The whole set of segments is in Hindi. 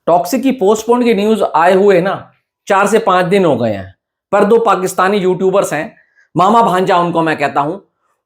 टॉक्सिक की पोस्टपोन की न्यूज आए हुए ना 4 से 5 दिन हो गए हैं। पर दो पाकिस्तानी यूट्यूबर्स हैं, मामा भांजा उनको मैं कहता हूं,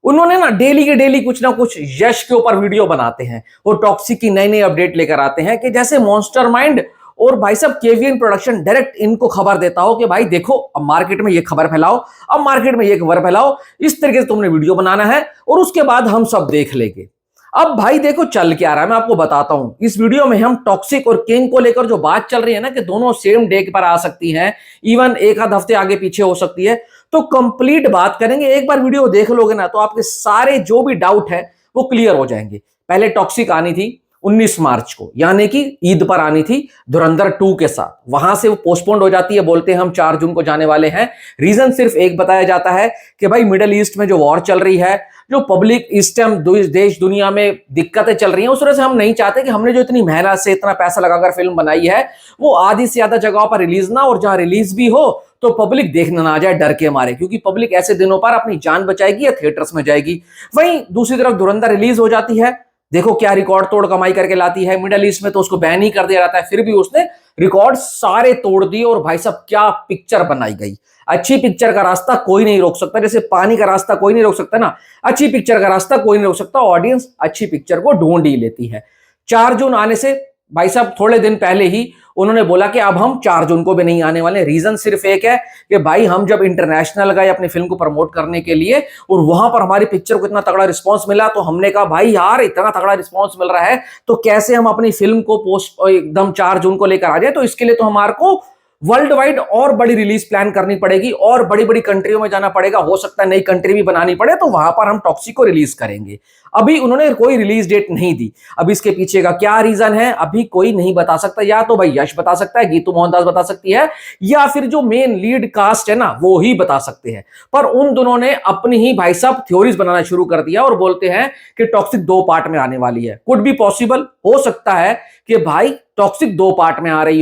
उन्होंने ना डेली के डेली कुछ ना कुछ यश के ऊपर वीडियो बनाते हैं। वो टॉक्सिक की नई नई अपडेट लेकर आते हैं कि जैसे मॉन्स्टर माइंड और भाई साहब केवीएन प्रोडक्शन डायरेक्ट इनको खबर देता हो कि भाई देखो अब मार्केट में ये खबर फैलाओ, अब मार्केट में ये खबर फैलाओ, इस तरीके से तुमने वीडियो बनाना है और उसके बाद हम सब देख लेंगे। अब भाई देखो चल क्या रहा है, मैं आपको बताता हूं। इस वीडियो में हम टॉक्सिक और किंग को लेकर जो बात चल रही है ना कि दोनों सेम डे पर आ सकती हैं, इवन एक आध हफ्ते आगे पीछे हो सकती है, तो कंप्लीट बात करेंगे। एक बार वीडियो देख लोगे ना तो आपके सारे जो भी डाउट है वो क्लियर हो जाएंगे। पहले टॉक्सिक आनी थी 19 मार्च को, यानी कि ईद पर आनी थी धुरंधर 2 के साथ। वहां से वो पोस्टपोन्ड हो जाती है, बोलते हैं हम 4 जून को जाने वाले हैं। रीजन सिर्फ एक बताया जाता है कि भाई मिडिल ईस्ट में जो वॉर चल रही है, जो पब्लिक इस टाइम देश दुनिया में दिक्कतें चल रही हैं, उस तरह से हम नहीं चाहते कि हमने जो इतनी मेहनत से इतना पैसा लगाकर फिल्म बनाई है वो आधी से ज्यादा जगहों पर रिलीज ना, और जहां रिलीज भी हो तो पब्लिक देखने ना आ जाए डर के मारे, क्योंकि पब्लिक ऐसे दिनों पर अपनी जान बचाएगी या थिएटर्स में जाएगी। वहीं दूसरी तरफ धुरंधर रिलीज हो जाती है, देखो क्या रिकॉर्ड तोड़ कमाई करके लाती है। मिडिल ईस्ट में तो उसको बैन ही कर दिया जाता है, फिर भी उसने रिकॉर्ड सारे तोड़ दिए। और भाई साहब क्या पिक्चर बनाई गई। अच्छी पिक्चर का रास्ता कोई नहीं रोक सकता, जैसे पानी का रास्ता कोई नहीं रोक सकता ना, अच्छी पिक्चर का रास्ता कोई नहीं रोक सकता। ऑडियंस अच्छी पिक्चर को ढूंढ ही लेती है। 4 जून आने से भाई साहब थोड़े दिन पहले ही उन्होंने बोला कि अब हम 4 जून को भी नहीं आने वाले। रीजन सिर्फ एक है कि भाई हम जब इंटरनेशनल गए अपनी फिल्म को प्रमोट करने के लिए और वहां पर हमारी पिक्चर को इतना तगड़ा रिस्पांस मिला, तो हमने कहा भाई यार इतना तगड़ा रिस्पांस मिल रहा है तो कैसे हम अपनी फिल्म को पोस्ट एकदम 4 जून को लेकर आ जाए। तो इसके लिए तो हमारे को वर्ल्ड वाइड और बड़ी रिलीज प्लान करनी पड़ेगी और बड़ी बड़ी कंट्रियों में जाना पड़ेगा, हो सकता है नई कंट्री भी बनानी पड़े, तो वहां पर हम टॉक्सिक को रिलीज करेंगे। अभी उन्होंने कोई रिलीज डेट नहीं दी। अब इसके पीछे का क्या रीजन है अभी कोई नहीं बता सकता। या तो भाई यश बता सकता है, गीतू मोहनदास बता सकती है, या फिर जो मेन लीड कास्ट है ना वो ही बता सकते हैं। पर उन दोनों ने अपनी ही भाई साहब थ्योरीज बनाना शुरू कर दिया और बोलते हैं कि टॉक्सिक 2 पार्ट में आने वाली है। कुड बी पॉसिबल, हो सकता है कि भाई टॉक्सिक 2 पार्ट में आ रही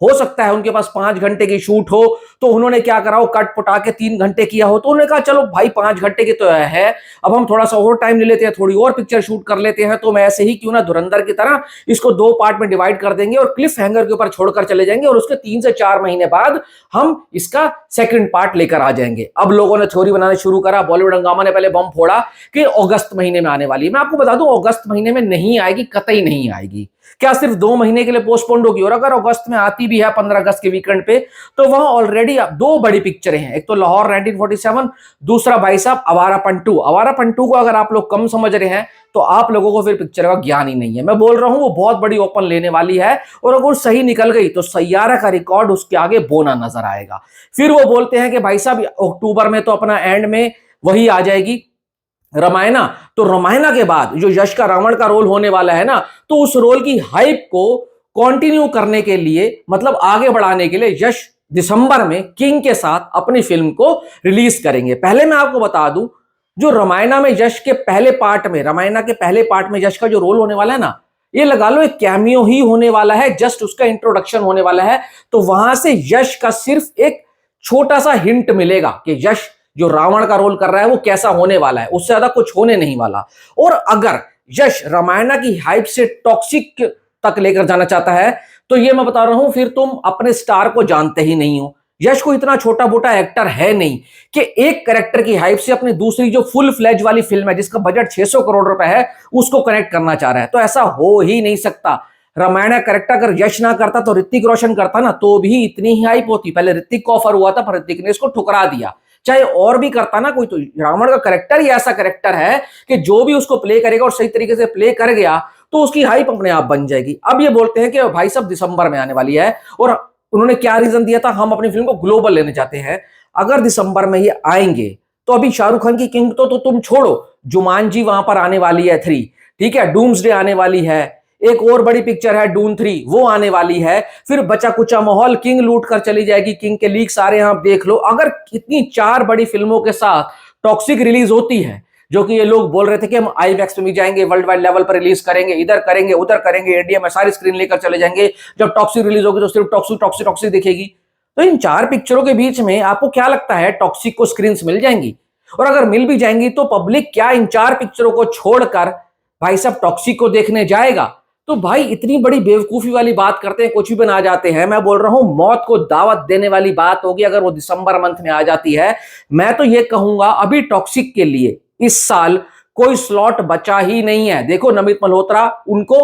हो सकता है उनके पास 5 घंटे की शूट हो तो उन्होंने क्या करा हो कट पुटा के 3 घंटे किया हो, तो उन्होंने कहा चलो भाई 5 घंटे की तो है, अब हम थोड़ा सा और टाइम ले लेते हैं, थोड़ी और पिक्चर शूट कर लेते हैं, तो मैं ऐसे ही क्यों ना धुरंधर की तरह इसको 2 पार्ट में डिवाइड कर देंगे और क्लिफ हैंगर के ऊपर छोड़कर चले जाएंगे और उसके 3 से 4 महीने बाद हम इसका सेकंड पार्ट लेकर आ जाएंगे। अब लोगों ने थ्योरी बनाना शुरू करा, बॉलीवुड हंगामा ने पहले बम फोड़ा कि अगस्त महीने में आने वाली है। मैं आपको बता दूं अगस्त महीने में नहीं आएगी, कतई नहीं आएगी। क्या सिर्फ 2 महीने के लिए पोस्टपोन्ड होगी? और अगर अगस्त में आती भी है 15 अगस्त के वीकेंड पे, तो वहां ऑलरेडी 2 बड़ी पिक्चरें हैं, एक तो लाहौर 1947, दूसरा भाई साहब आवारापन 2। आवारापन 2 को अगर आप लोग कम समझ रहे हैं तो आप लोगों को फिर पिक्चर का ज्ञान ही नहीं है। मैं बोल रहा हूं वो बहुत बड़ी ओपन लेने वाली है और अगर सही निकल गई तो सैयारा का रिकॉर्ड उसके आगे बोना नजर आएगा। फिर वो बोलते हैं कि भाई साहब अक्टूबर में तो अपना एंड में वही आ जाएगी रामायणा, तो रामायणा के बाद जो यश का रावण का रोल होने वाला है ना, तो उस रोल की हाइप को कंटिन्यू करने के लिए, मतलब आगे बढ़ाने के लिए यश दिसंबर में किंग के साथ अपनी फिल्म को रिलीज करेंगे। पहले मैं आपको बता दूं जो रामायणा में यश के पहले पार्ट में, रामायणा के पहले पार्ट में यश का जो रोल होने वाला है ना, ये लगा लो एक कैमियो ही होने वाला है, जस्ट उसका इंट्रोडक्शन होने वाला है। तो वहां से यश का सिर्फ एक छोटा सा हिंट मिलेगा कि यश जो रावण का रोल कर रहा है वो कैसा होने वाला है, उससे ज्यादा कुछ होने नहीं वाला। और अगर यश रामायणा की हाइप से टॉक्सिक तक लेकर जाना चाहता है तो ये मैं बता रहा हूं फिर तुम अपने स्टार को जानते ही नहीं हो। यश को इतना छोटा मोटा एक्टर है नहीं कि एक कैरेक्टर की हाइप से अपनी दूसरी जो फुल फ्लेज वाली फिल्म है जिसका बजट 600 करोड़ रुपए है उसको कनेक्ट करना चाह रहा है, तो ऐसा हो ही नहीं सकता। रामायण कैरेक्टर अगर यश ना करता तो ऋतिक रोशन करता ना तो भी इतनी ही हाइप होती। पहले ऋतिक को ऑफर हुआ था पर ऋतिक ने इसको ठुकरा दिया। चाहे और भी करता ना कोई, तो रावण का कैरेक्टर ही ऐसा कैरेक्टर है कि जो भी उसको प्ले करेगा और सही तरीके से प्ले कर गया तो उसकी हाइप अपने आप बन जाएगी। अब ये बोलते हैं कि भाई साहब दिसंबर में आने वाली है और उन्होंने क्या रीजन दिया था, हम अपनी फिल्म को ग्लोबल लेने चाहते हैं। अगर दिसंबर में ये आएंगे तो अभी शाहरुख खान की किंग तो तुम छोड़ो, जुमानजी वहां पर आने वाली है 3, ठीक है, डूम्सडे आने वाली है, एक और बड़ी पिक्चर है डून 3 वो आने वाली है, फिर बचा कुचा माहौल किंग लूट कर चली जाएगी, किंग के लीक सारे आप देख लो। अगर इतनी 4 बड़ी फिल्मों के साथ टॉक्सिक रिलीज होती है, जो कि ये लोग बोल रहे थे कि हम आईमैक्स में भी जाएंगे, वर्ल्ड वाइड लेवल पर रिलीज करेंगे, इधर करेंगे उधर करेंगे, इंडिया में सारी स्क्रीन लेकर चले जाएंगे, जब टॉक्सिक रिलीज होगी तो सिर्फ टॉक्सिक टॉक्सिक टॉक्सिक दिखेगी। तो इन 4 पिक्चरों के बीच में आपको क्या लगता है टॉक्सिक को स्क्रीन मिल जाएंगी? और अगर मिल भी जाएंगी तो पब्लिक क्या इन 4 पिक्चरों को छोड़कर भाई साहब टॉक्सिक को देखने जाएगा? तो भाई इतनी बड़ी बेवकूफी वाली बात करते हैं, कुछ भी बना जाते हैं। मैं बोल रहा हूं मौत को दावत देने वाली बात होगी अगर वो दिसंबर मंथ में आ जाती है। मैं तो ये कहूंगा अभी टॉक्सिक के लिए इस साल कोई स्लॉट बचा ही नहीं है। देखो नमित मल्होत्रा, उनको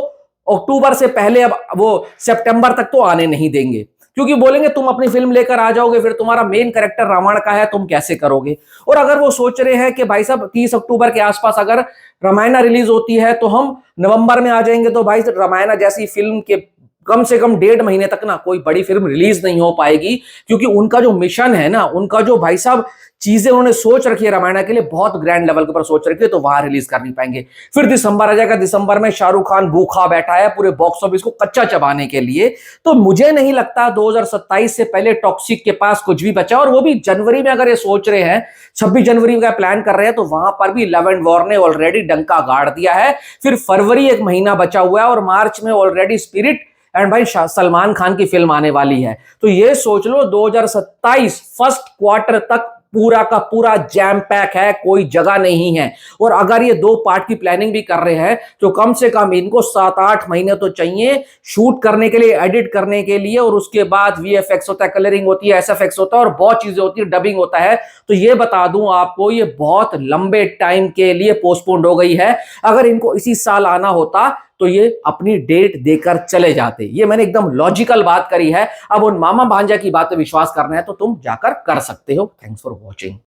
अक्टूबर से पहले अब वो सितंबर तक तो आने नहीं देंगे, क्योंकि बोलेंगे तुम अपनी फिल्म लेकर आ जाओगे, फिर तुम्हारा मेन कैरेक्टर रावण का है, तुम कैसे करोगे। और अगर वो सोच रहे हैं कि भाई साहब 30 अक्टूबर के आसपास अगर रामायण रिलीज होती है तो हम नवंबर में आ जाएंगे, तो भाई रामायण जैसी फिल्म के कम से कम 1.5 महीने तक ना कोई बड़ी फिल्म रिलीज नहीं हो पाएगी, क्योंकि उनका जो मिशन है ना, उनका जो भाई साहब चीजें उन्होंने सोच रखी है रामायण के लिए, बहुत ग्रैंड लेवल के ऊपर सोच रखी है, तो वहां रिलीज कर नहीं पाएंगे। फिर दिसंबर आ जाएगा, दिसंबर में शाहरुख खान भूखा बैठा है पूरे बॉक्स ऑफिस को कच्चा चबाने के लिए। तो मुझे नहीं लगता 2027 से पहले टॉक्सिक के पास कुछ भी बचा, और वो भी जनवरी में अगर ये सोच रहे हैं, 26 जनवरी का प्लान कर रहे हैं, तो वहां पर भी लव एंड वॉर ने ऑलरेडी डंका गाड़ दिया है। फिर फरवरी 1 महीना बचा हुआ है, और मार्च में ऑलरेडी स्पिरिट एंड भाई सलमान खान की फिल्म आने वाली है। तो ये सोच लो 2027 फर्स्ट क्वार्टर तक पूरा का पूरा जैम पैक है, कोई जगह नहीं है। और अगर ये 2 पार्ट की प्लानिंग भी कर रहे हैं तो कम से कम इनको 7-8 महीने तो चाहिए शूट करने के लिए, एडिट करने के लिए, और उसके बाद वीएफएक्स होता है, कलरिंग होती है, एसएफएक्स होता है, और बहुत चीजें होती है, डबिंग होता है। तो ये बता दूं आपको, ये बहुत लंबे टाइम के लिए पोस्टपोन्ड हो गई है। अगर इनको इसी साल आना होता तो ये अपनी डेट देकर चले जाते। ये मैंने एकदम लॉजिकल बात करी है। अब उन मामा भांजा की बात पे विश्वास करना है तो तुम जाकर कर सकते हो। Thanks for watching.